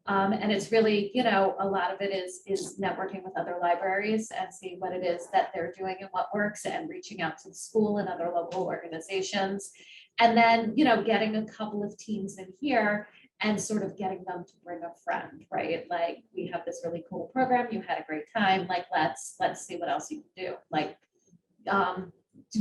And it's really, you know, a lot of it is networking with other libraries and seeing what it is that they're doing and what works, and reaching out to the school and other local organizations. And then, you know, getting a couple of teams in here and sort of getting them to bring a friend, right? Like, we have this really cool program, you had a great time, like, let's see what else you can do. Like,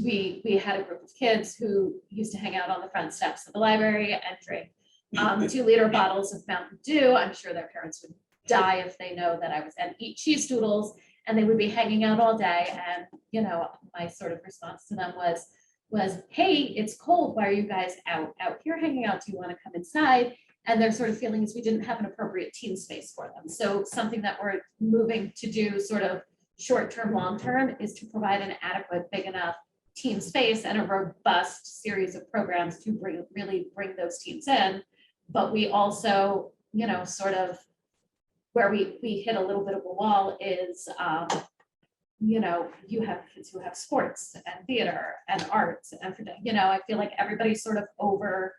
we had a group of kids who used to hang out on the front steps of the library and drink 2-liter bottles of Mountain Dew. I'm sure their parents would die if they know that I was, and eat cheese doodles, and they would be hanging out all day. And, you know, my sort of response to them was, hey, it's cold, why are you guys out here hanging out? Do you want to come inside? And their sort of feeling is we didn't have an appropriate team space for them. So something that we're moving to do sort of short-term, long-term is to provide an adequate, big enough team space and a robust series of programs to really bring those teams in. But we also, you know, sort of where we hit a little bit of a wall is, you know, you have kids who have sports and theater and arts, and, you know, I feel like everybody's sort of over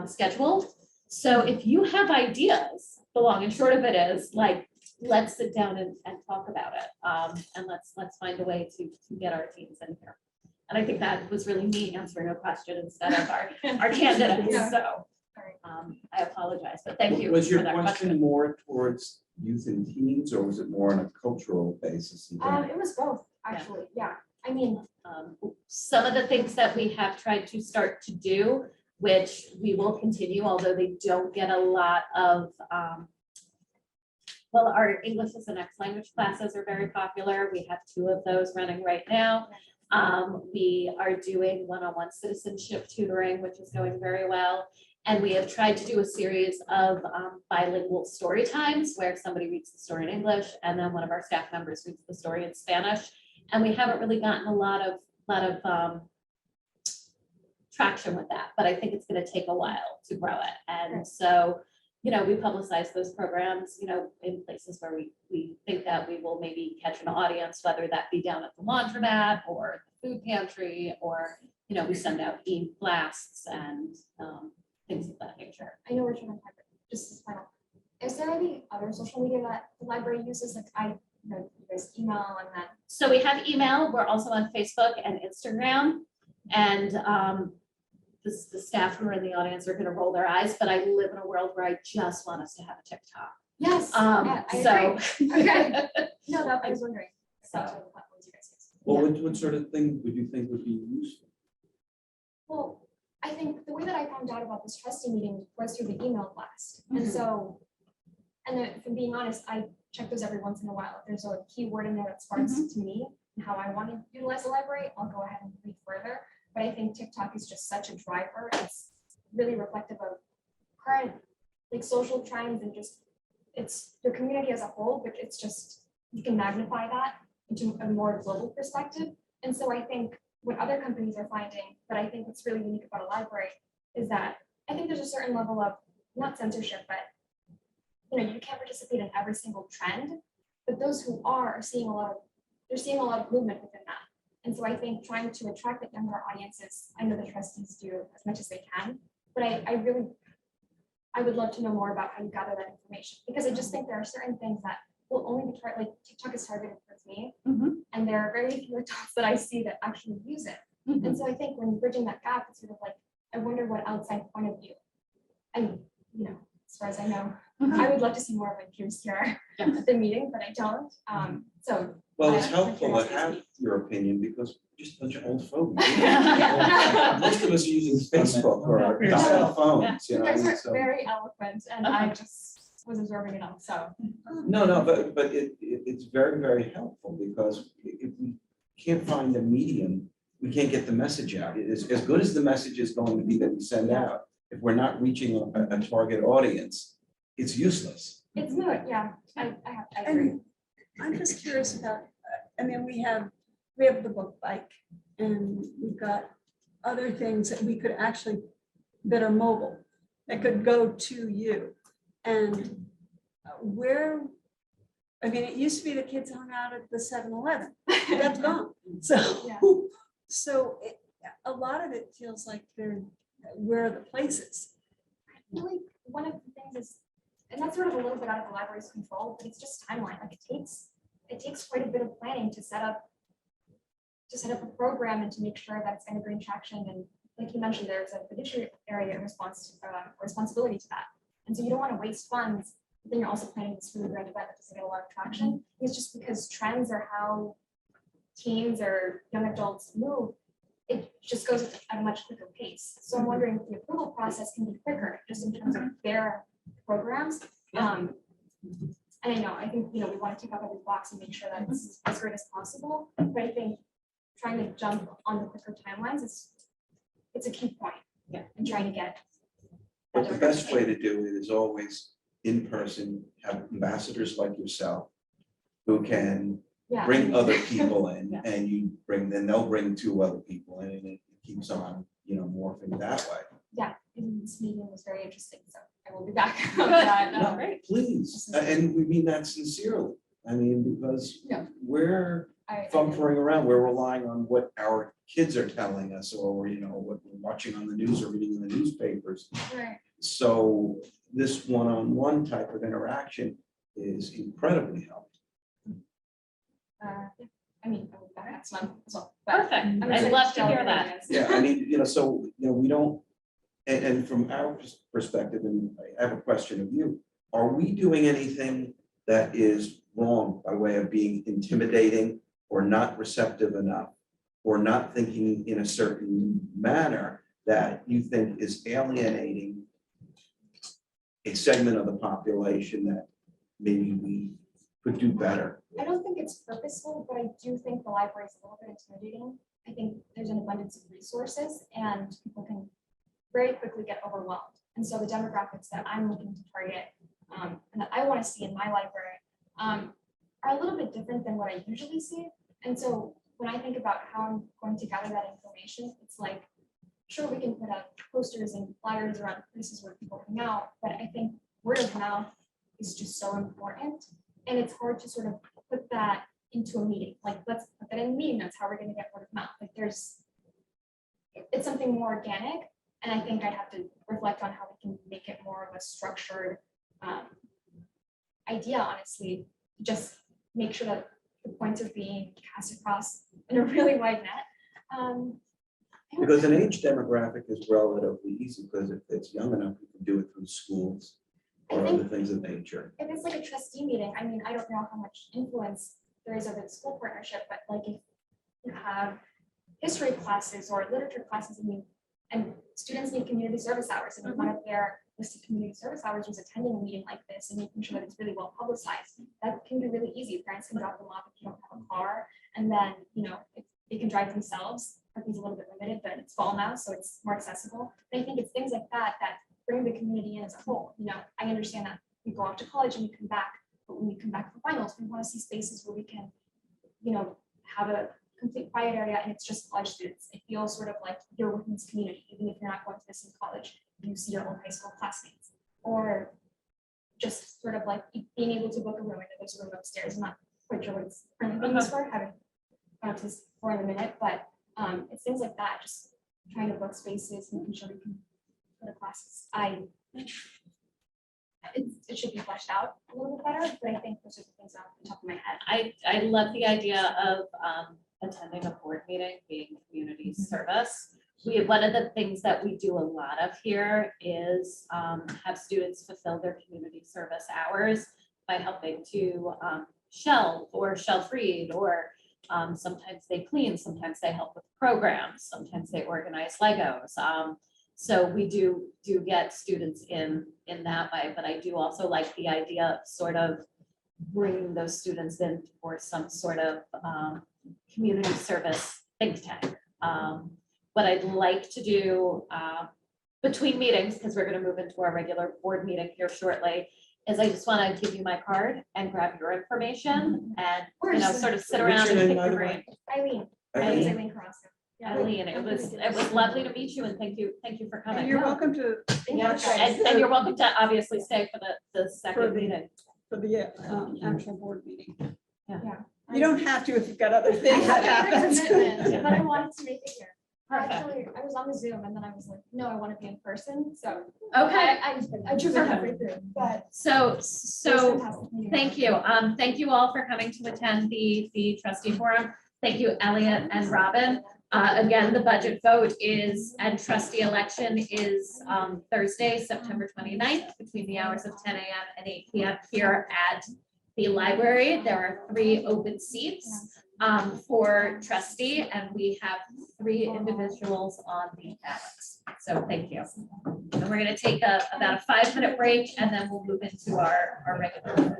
scheduled. So if you have ideas, the long and short of it is, like, let's sit down and talk about it. And let's find a way to get our teams in here. And I think that was really me answering a question instead of our candidates. So I apologize, but thank you. Was your for that question more towards youth and teens, or was it more on a cultural basis? It was both, actually, yeah. I mean, Some of the things that we have tried to start to do, which we will continue, although they don't get a lot of, well, our English as a next language classes are very popular. We have 2 of those running right now. We are doing one-on-one citizenship tutoring, which is going very well. And we have tried to do a series of bilingual story times where somebody reads the story in English and then one of our staff members reads the story in Spanish. And we haven't really gotten a lot of traction with that, but I think it's going to take a while to grow it. And so, you know, we publicize those programs, you know, in places where we think that we will maybe catch an audience, whether that be down at the laundromat or the food pantry, or, you know, we send out e-blasts and things of that nature. I know we're trying to have it, just as final. Is there any other social media that the library uses? Like, you know, you guys email and then. So we have email, we're also on Facebook and Instagram, and the staff who are in the audience are gonna roll their eyes, but I live in a world where I just want us to have a TikTok. Yes. Yeah, I So. agree. Okay. No, that I was wondering. So, what platforms you guys use? Well, what sort of thing would you think would be useful? Well, I think the way that I found out about this trustee meeting was through the email blast. And so, and then, if I'm being honest, I check those every once in a while. If there's a keyword in there that sparks to me and how I want to utilize the library, I'll go ahead and read further. But I think TikTok is just such a driver. It's really reflective of current like social trends and just it's the community as a whole, but it's just, you can magnify that into a more global perspective. And so I think what other companies are finding, but I think what's really unique about a library is that I think there's a certain level of not censorship, but you know, you can't participate in every single trend, but those who are seeing a lot of movement within that. And so I think trying to attract the younger audiences, I know the trustees do as much as they can, but I would love to know more about how you gather that information, because I just think there are certain things that will only be targeted, like TikTok is targeted towards me, and there are very few adults that I see that actually use it. And so I think when bridging that gap, it's sort of like, I wonder what outside point of view, and you know, as far as I know, I would love to see more of my peers here at the meeting, but I don't. So. Well, it's I'm helpful curious to have see. your opinion because we're just a bunch of old folks. Yeah. Most of us using Facebook or our dial phones, you You know. guys are so- very eloquent, and I just was absorbing it all, so. No, but it's very, very helpful because if we can't find a medium we can't get the message out. As good as the message is going to be that we send out, if we're not reaching a target audience, it's useless. It's moot, yeah, I agree. And I'm just curious about, I mean, we have the book bike and we've got other things that we could actually, that are mobile, that could go to you. And where, I mean, it used to be the kids hung out at the 7-Eleven. That's gone. Yeah. So a lot of it feels like where are the places? I feel like one of the things is, and that's sort of a little bit out of the library's control, but it's just timeline. Like it takes quite a bit of planning to set up a program and to make sure that it's going to gain traction. And like you mentioned, there's a fiduciary responsibility to that. And so you don't want to waste funds, but then you're also planning this really grand event that doesn't get a lot of traction. It's just because trends are how teens or young adults move. It just goes at a much quicker pace. So I'm wondering if the approval process can be quicker, just in terms of their programs. And I think, we want to tick off every box and make sure that it's as great as possible. But I think trying to jump on the quicker timelines it's a key point. Yeah. And trying to get. But the best way to do it is always in person, have ambassadors like yourself who can Yeah. bring other people in Yeah. and then they'll bring 2 other people in and it keeps on, morphing that way. Yeah, and this meeting was very interesting, so I will be back. on that. No, great. please, and we mean that sincerely. I mean, because we're bumpering around, we're relying on what our kids are telling us or, what we're watching on the news or reading in the newspapers. Right. So this one-on-one type of interaction is incredibly helpful. Yeah. I mean, I will be back next month as well. but Perfect. I'm I'd excited love to tell hear everybody that. this. Yeah, I mean, so, we don't, and from our perspective, and I have a question of you, are we doing anything that is wrong by way of being intimidating or not receptive enough or not thinking in a certain manner that you think is alienating a segment of the population that maybe we could do better? I don't think it's purposeful, but I do think the library is a little bit intimidating. I think there's an abundance of resources and people can very quickly get overwhelmed. And so the demographics that I'm looking to target and that I want to see in my library are a little bit different than what I usually see. And so when I think about how I'm going to gather that information, it's like, sure, we can put up posters and flyers around places where people hang out, but I think word of mouth is just so important. And it's hard to sort of put that into a meeting. Like, let's put that in a meeting. That's how we're going to get word of mouth. Like, it's something more organic. And I think I'd have to reflect on how we can make it more of a structured idea, honestly. Just make sure that the points are being cast across in a really wide net. Because an age demographic is relatively easy because if it's young enough, you can do it through schools or other things of nature. If it's like a trustee meeting, I mean, I don't know how much influence there is over the school partnership, but like if you have history classes or literature classes, and students need community service hours, and if one of their listed community service hours was attending a meeting like this and making sure that it's really well publicized, that can be really easy. Parents can drop them off if you don't have a car, and then, if they can drive themselves. Parking's a little bit limited, but it's fall now, so it's more accessible. And I think it's things like that that bring the community in as a whole. I understand that we go off to college and we come back, but when we come back for finals, we want to see spaces where we can, have a complete quiet area and it's just college students. It feels sort of like you're within this community, even if you're not going to this in college. You see your old high school classmates, or just sort of like being able to book a room. I know there's a room upstairs. I'm not quite sure what it's currently being used for. Haven't gone to this for in a minute, but it's things like that. Just trying to book spaces, making sure we can put a classes. It should be fleshed out a little bit better, but I think those are the things off the top of my head. I love the idea of attending a board meeting, being community service. One of the things that we do a lot of here is have students fulfill their community service hours by helping to shelve or shelf read, or sometimes they clean, sometimes they help with programs, sometimes they organize Legos. So we do get students in that way, but I do also like the idea of sort of bringing those students in for some sort of community service think tank. What I'd like to do between meetings, because we're gonna move into our regular board meeting here shortly, is I just wanna give you my card and grab your information and, you know, sort of sit What's around your and name, pick by your the brain. Eileen. Eileen. Eileen Carrasco. Yeah. Eileen, it was lovely to meet you and thank you for coming. And you're welcome to, Yeah, and you're welcome to obviously stay for the second the- meeting. for the actual board meeting. Yeah. You don't have to if you've got other things that I have happen. a commitment, but I wanted to make it here. Perfect. Actually, I was on the Zoom and then I was like, no, I want to be in person, so Okay, I traversed halfway through, but. so, it was so fantastic meeting. thank you. Thank you all for coming to attend the trustee forum. Thank you, Elliott and Robyn. Again, the budget vote is, and trustee election is Thursday, September 29th, between the hours of 10 a.m. and 8 p.m. here at the library. There are 3 open seats for trustee, and we have 3 individuals on the ballots. So thank you. And we're gonna take about a 5-minute break, and then we'll move into our regular.